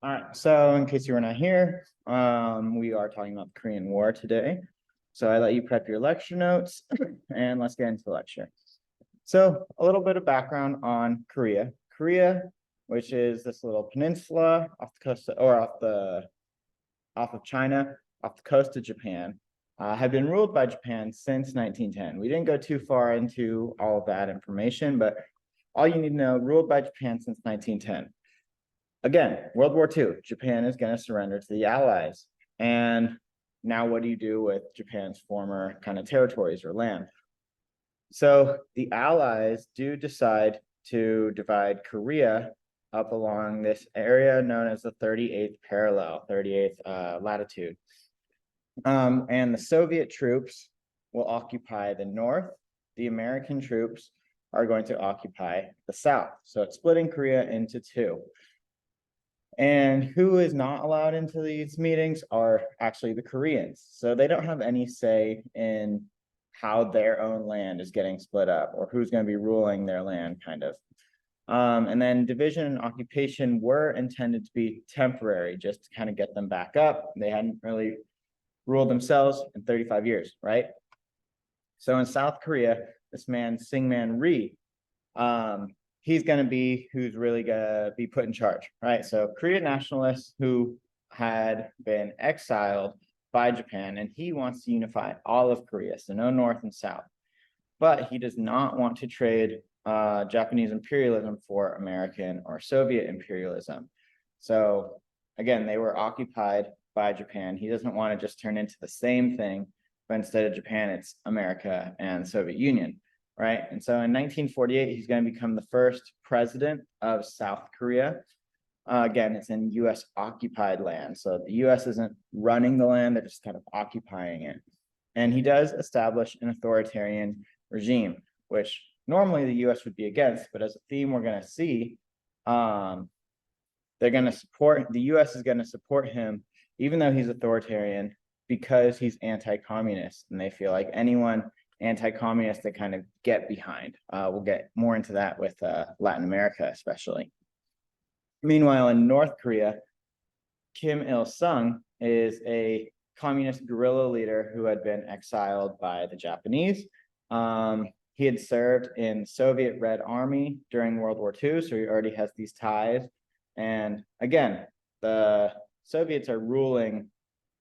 All right, so in case you were not here, we are talking about the Korean War today. So I let you prep your lecture notes and let's get into the lecture. So a little bit of background on Korea. Korea, which is this little peninsula off the coast or off of China, off the coast of Japan, have been ruled by Japan since 1910. We didn't go too far into all of that information, but all you need to know, ruled by Japan since 1910. Again, World War II, Japan is going to surrender to the Allies. And now what do you do with Japan's former kind of territories or land? So the Allies do decide to divide Korea up along this area known as the 38th parallel, 38th latitude. And the Soviet troops will occupy the north. The American troops are going to occupy the south. So it's splitting Korea into two. And who is not allowed into these meetings are actually the Koreans. So they don't have any say in how their own land is getting split up or who's going to be ruling their land, kind of. And then division and occupation were intended to be temporary, just to kind of get them back up. They hadn't really ruled themselves in 35 years, right? So in South Korea, this man, Syngman Rhee, he's going to be who's really going to be put in charge, right? So Korean nationalists who had been exiled by Japan, and he wants to unify all of Korea, so no North and South. But he does not want to trade Japanese imperialism for American or Soviet imperialism. So again, they were occupied by Japan. He doesn't want to just turn into the same thing, but instead of Japan, it's America and Soviet Union, right? And so in 1948, he's going to become the first president of South Korea. Again, it's in US occupied land. So the US isn't running the land, they're just kind of occupying it. And he does establish an authoritarian regime, which normally the US would be against, but as a theme we're going to see, they're going to support, the US is going to support him, even though he's authoritarian, because he's anti-communist. And they feel like anyone anti-communist they kind of get behind. We'll get more into that with Latin America, especially. Meanwhile, in North Korea, Kim Il-sung is a communist guerrilla leader who had been exiled by the Japanese. He had served in Soviet Red Army during World War II, so he already has these ties. And again, the Soviets are ruling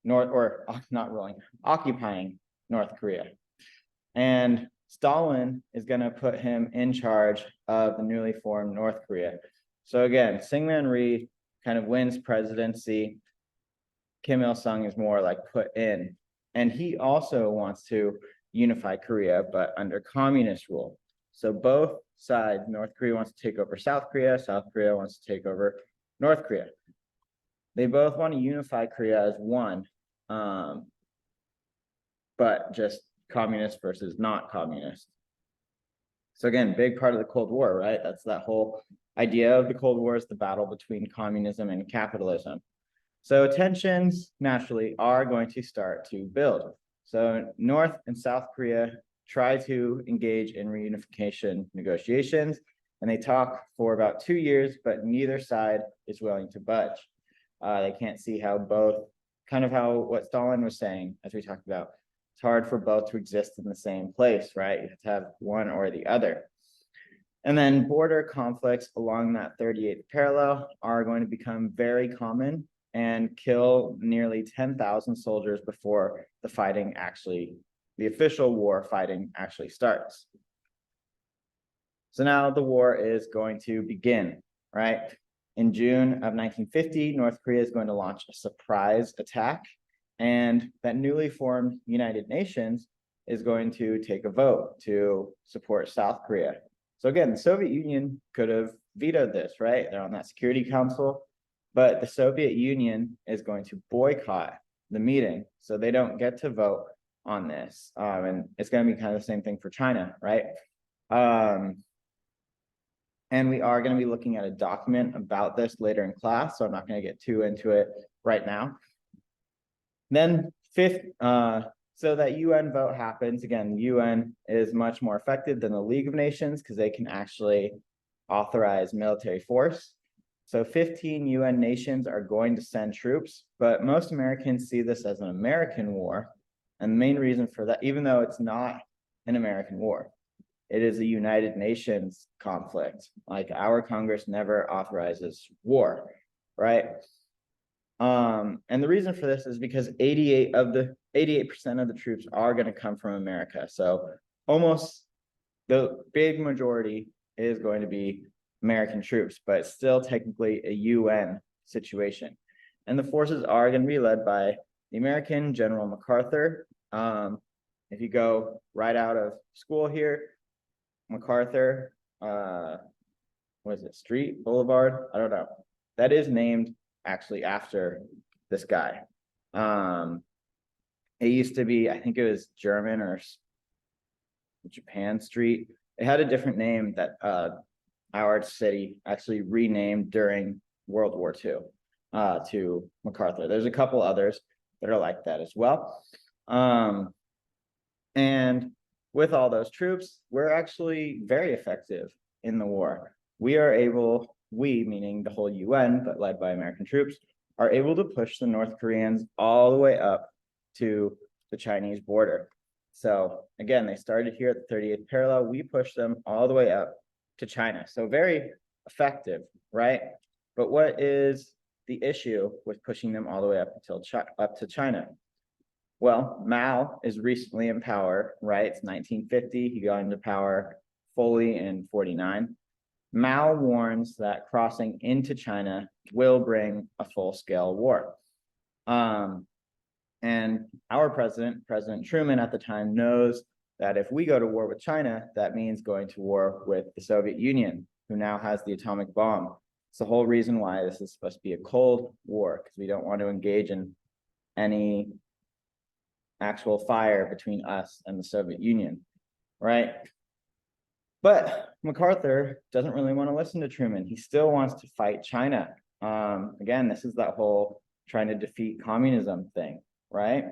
North, or not ruling, occupying North Korea. And Stalin is going to put him in charge of the newly formed North Korea. So again, Syngman Rhee kind of wins presidency. Kim Il-sung is more like put in. And he also wants to unify Korea, but under communist rule. So both sides, North Korea wants to take over South Korea, South Korea wants to take over North Korea. They both want to unify Korea as one, but just communist versus not communist. So again, big part of the Cold War, right? That's that whole idea of the Cold War is the battle between communism and capitalism. So tensions naturally are going to start to build. So North and South Korea try to engage in reunification negotiations, and they talk for about 2 years, but neither side is willing to budge. They can't see how both, kind of how what Stalin was saying, as we talked about, it's hard for both to exist in the same place, right? You have to have one or the other. And then border conflicts along that 38th parallel are going to become very common and kill nearly 10,000 soldiers before the fighting actually, the official war fighting actually starts. So now the war is going to begin, right? In June of 1950, North Korea is going to launch a surprise attack, and that newly formed United Nations is going to take a vote to support South Korea. So again, the Soviet Union could have vetoed this, right? They're on that Security Council, but the Soviet Union is going to boycott the meeting, so they don't get to vote on this. And it's going to be kind of the same thing for China, right? And we are going to be looking at a document about this later in class, so I'm not going to get too into it right now. Then fifth, so that UN vote happens. Again, the UN is much more effective than the League of Nations because they can actually authorize military force. So 15 UN nations are going to send troops, but most Americans see this as an American war. And the main reason for that, even though it's not an American war, it is a United Nations conflict. Like, our Congress never authorizes war, right? And the reason for this is because 88% of the troops are going to come from America. So almost the big majority is going to be American troops, but it's still technically a UN situation. And the forces are going to be led by the American General MacArthur. If you go right out of school here, MacArthur, what is it, Street, Boulevard? I don't know. That is named actually after this guy. It used to be, I think it was German or Japan Street. It had a different name that our city actually renamed during World War II to MacArthur. There's a couple others that are like that as well. And with all those troops, we're actually very effective in the war. We are able, we meaning the whole UN, but led by American troops, are able to push the North Koreans all the way up to the Chinese border. So again, they started here at the 38th parallel. We pushed them all the way up to China. So very effective, right? But what is the issue with pushing them all the way up to China? Well, Mao is recently in power, right? It's 1950. He got into power fully in 49. Mao warns that crossing into China will bring a full-scale war. And our president, President Truman at the time, knows that if we go to war with China, that means going to war with the Soviet Union, who now has the atomic bomb. It's the whole reason why this is supposed to be a Cold War, because we don't want to engage in any actual fire between us and the Soviet Union, right? But MacArthur doesn't really want to listen to Truman. He still wants to fight China. Again, this is that whole trying to defeat communism thing, right?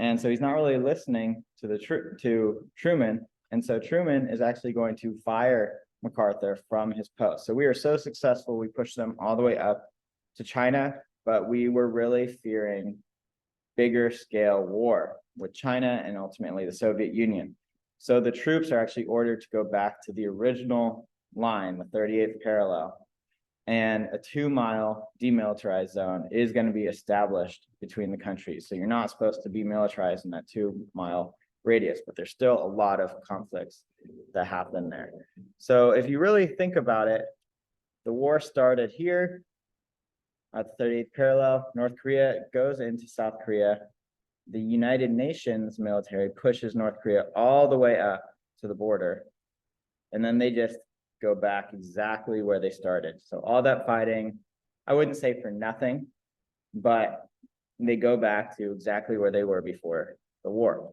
And so he's not really listening to Truman. And so Truman is actually going to fire MacArthur from his post. So we were so successful, we pushed them all the way up to China, but we were really fearing bigger scale war with China and ultimately the Soviet Union. So the troops are actually ordered to go back to the original line, the 38th parallel, and a 2-mile demilitarized zone is going to be established between the countries. So you're not supposed to be militarized in that 2-mile radius, but there's still a lot of conflicts that happen there. So if you really think about it, the war started here at the 38th parallel. North Korea goes into South Korea. The United Nations military pushes North Korea all the way up to the border. And then they just go back exactly where they started. So all that fighting, I wouldn't say for nothing, but they go back to exactly where they were before the war.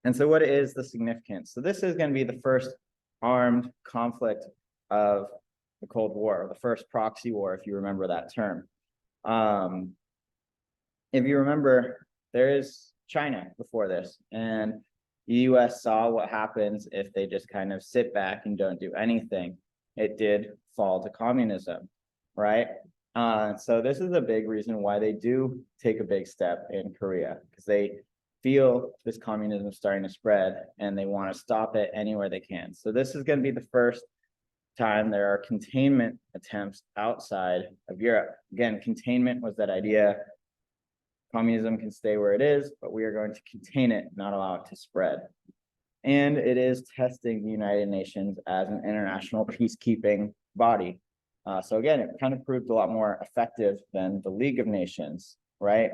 And so what is the significance? So this is going to be the first armed conflict of the Cold War, or the first proxy war, if you remember that term. If you remember, there is China before this, and the US saw what happens if they just kind of sit back and don't do anything. It did fall to communism, right? So this is a big reason why they do take a big step in Korea, because they feel this communism starting to spread and they want to stop it anywhere they can. So this is going to be the first time there are containment attempts outside of Europe. Again, containment was that idea, communism can stay where it is, but we are going to contain it, not allow it to spread. And it is testing the United Nations as an international peacekeeping body. So again, it kind of proved a lot more effective than the League of Nations, right?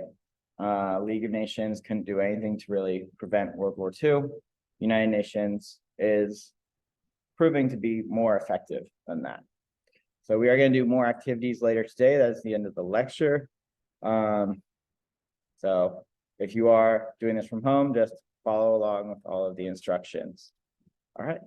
League of Nations couldn't do anything to really prevent World War II. United Nations is proving to be more effective than that. So we are going to do more activities later today. That's the end of the lecture. So if you are doing this from home, just follow along with all of the instructions. All right.